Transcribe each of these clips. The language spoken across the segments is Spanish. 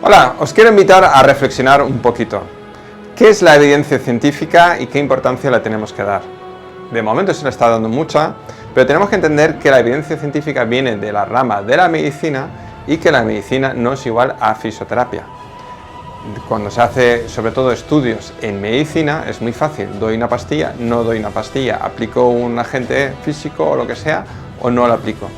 Hola, os quiero invitar a reflexionar un poquito. ¿Qué es la evidencia científica y qué importancia le tenemos que dar? De momento se le está dando mucha, pero tenemos que entender que la evidencia científica viene de la rama de la medicina y que la medicina no es igual a fisioterapia. Cuando se hace sobre todo estudios en medicina es muy fácil, doy una pastilla, no doy una pastilla, aplico un agente físico o lo que sea o no lo aplico.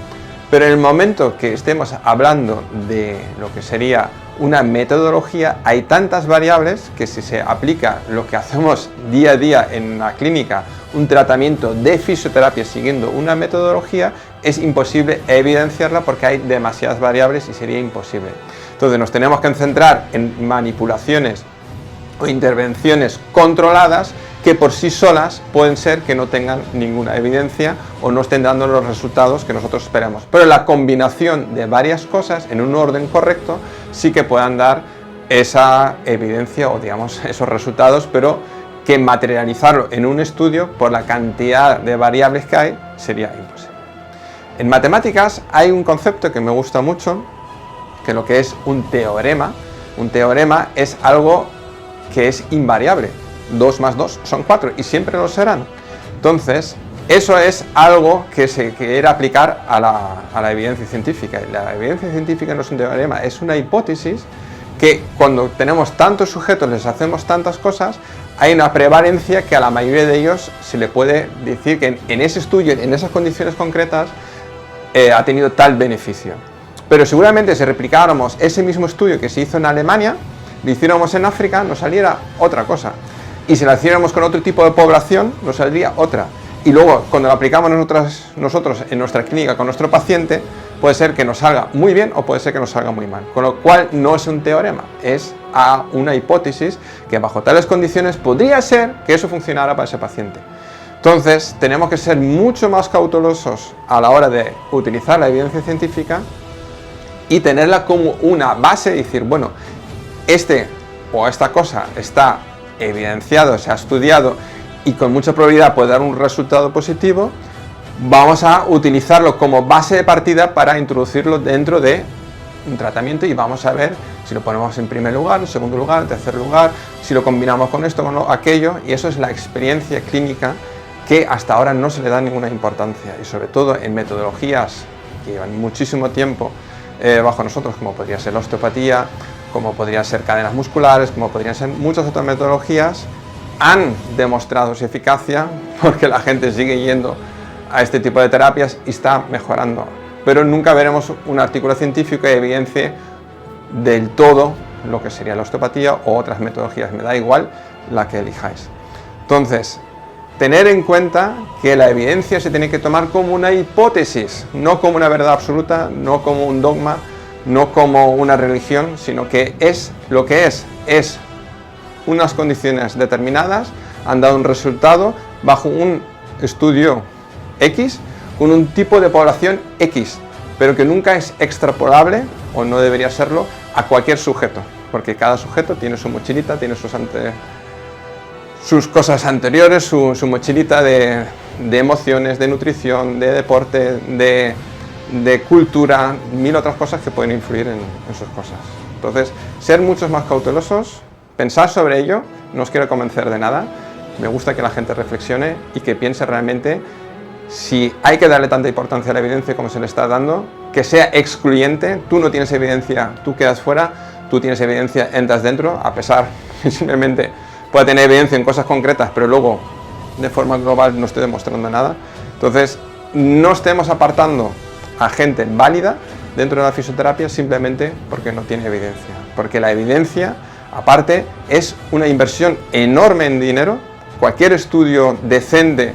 Pero en el momento que estemos hablando de lo que sería una metodología, hay tantas variables que si se aplica lo que hacemos día a día en la clínica, un tratamiento de fisioterapia siguiendo una metodología, es imposible evidenciarla porque hay demasiadas variables y sería imposible. Entonces nos tenemos que centrar en manipulaciones o intervenciones controladas que por sí solas pueden ser que no tengan ninguna evidencia o no estén dando los resultados que nosotros esperamos. Pero la combinación de varias cosas en un orden correcto sí que puedan dar esa evidencia o digamos esos resultados, pero que materializarlo en un estudio por la cantidad de variables que hay sería imposible. En matemáticas hay un concepto que me gusta mucho, que lo que es un teorema es algo que es invariable. 2 más 2 son 4 y siempre lo serán. Entonces, eso es algo que se quiere aplicar a la evidencia científica. La evidencia científica no es un teorema, es una hipótesis que cuando tenemos tantos sujetos, les hacemos tantas cosas, hay una prevalencia que a la mayoría de ellos se le puede decir que en ese estudio, en esas condiciones concretas, ha tenido tal beneficio. Pero seguramente si replicáramos ese mismo estudio que se hizo en Alemania, lo hiciéramos en África, nos saliera otra cosa. Y si lo hiciéramos con otro tipo de población, nos saldría otra. Y luego, cuando lo aplicamos nosotros en nuestra clínica con nuestro paciente, puede ser que nos salga muy bien o puede ser que nos salga muy mal. Con lo cual, no es un teorema, es una hipótesis que bajo tales condiciones podría ser que eso funcionara para ese paciente. Entonces, tenemos que ser mucho más cautelosos a la hora de utilizar la evidencia científica y tenerla como una base y decir, bueno, esta cosa está evidenciado, se ha estudiado y con mucha probabilidad puede dar un resultado positivo, vamos a utilizarlo como base de partida para introducirlo dentro de un tratamiento y vamos a ver si lo ponemos en primer lugar, en segundo lugar, en tercer lugar, si lo combinamos con esto, con aquello, y eso es la experiencia clínica que hasta ahora no se le da ninguna importancia y sobre todo en metodologías que llevan muchísimo tiempo bajo nosotros, como podría ser la osteopatía, como podrían ser cadenas musculares, como podrían ser muchas otras metodologías, han demostrado su eficacia porque la gente sigue yendo a este tipo de terapias y está mejorando. Pero nunca veremos un artículo científico que evidencie del todo lo que sería la osteopatía o otras metodologías, me da igual la que elijáis. Entonces, tener en cuenta que la evidencia se tiene que tomar como una hipótesis, no como una verdad absoluta, no como un dogma, no como una religión, sino que es lo que es unas condiciones determinadas, han dado un resultado bajo un estudio X, con un tipo de población X, pero que nunca es extrapolable, o no debería serlo, a cualquier sujeto, porque cada sujeto tiene su mochilita, tiene sus cosas anteriores, su mochilita de emociones, de nutrición, de deporte, de cultura, mil otras cosas que pueden influir en sus cosas. Entonces, ser muchos más cautelosos, pensar sobre ello, no os quiero convencer de nada, me gusta que la gente reflexione y que piense realmente si hay que darle tanta importancia a la evidencia como se le está dando, que sea excluyente, tú no tienes evidencia, tú quedas fuera, tú tienes evidencia, entras dentro, a pesar que simplemente pueda tener evidencia en cosas concretas, pero luego de forma global no esté demostrando nada. Entonces, no estemos apartando a gente válida dentro de la fisioterapia simplemente porque no tiene evidencia, porque la evidencia aparte es una inversión enorme en dinero. Cualquier estudio decente,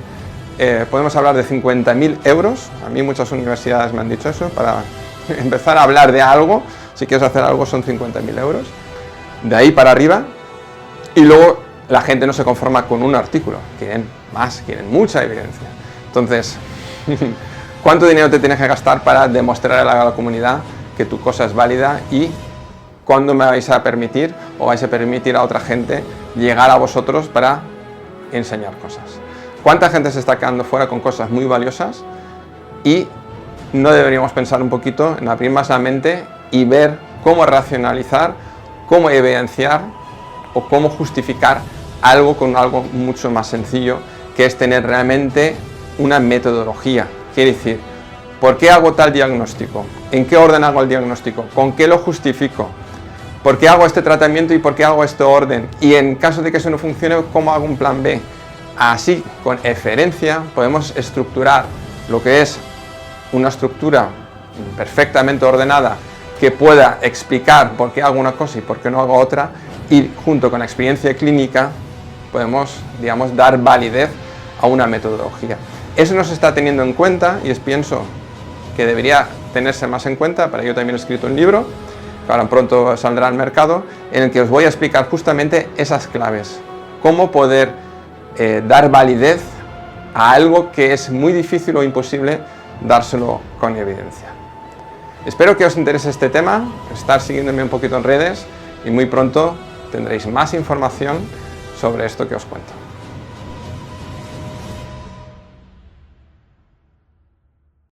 podemos hablar de 50.000 euros, a mí muchas universidades me han dicho eso, para empezar a hablar de algo, si quieres hacer algo son 50.000 euros, de ahí para arriba, y luego la gente no se conforma con un artículo, quieren más, quieren mucha evidencia. Entonces, ¿cuánto dinero te tienes que gastar para demostrar a la comunidad que tu cosa es válida y cuándo me vais a permitir o vais a permitir a otra gente llegar a vosotros para enseñar cosas? ¿Cuánta gente se está quedando fuera con cosas muy valiosas y no deberíamos pensar un poquito en abrir más la mente y ver cómo racionalizar cómo evidenciar o cómo justificar algo con algo mucho más sencillo, que es tener realmente una metodología. Quiere decir, ¿por qué hago tal diagnóstico? ¿En qué orden hago el diagnóstico? ¿Con qué lo justifico? ¿Por qué hago este tratamiento y por qué hago este orden? Y en caso de que eso no funcione, ¿cómo hago un plan B? Así, con eferencia, podemos estructurar lo que es una estructura perfectamente ordenada que pueda explicar por qué hago una cosa y por qué no hago otra, y junto con la experiencia clínica podemos, digamos, dar validez a una metodología. Eso no se está teniendo en cuenta y pienso que debería tenerse más en cuenta. Para ello también he escrito un libro, que ahora pronto saldrá al mercado, en el que os voy a explicar justamente esas claves. Cómo poder dar validez a algo que es muy difícil o imposible dárselo con evidencia. Espero que os interese este tema, estar siguiéndome un poquito en redes y muy pronto tendréis más información sobre esto que os cuento.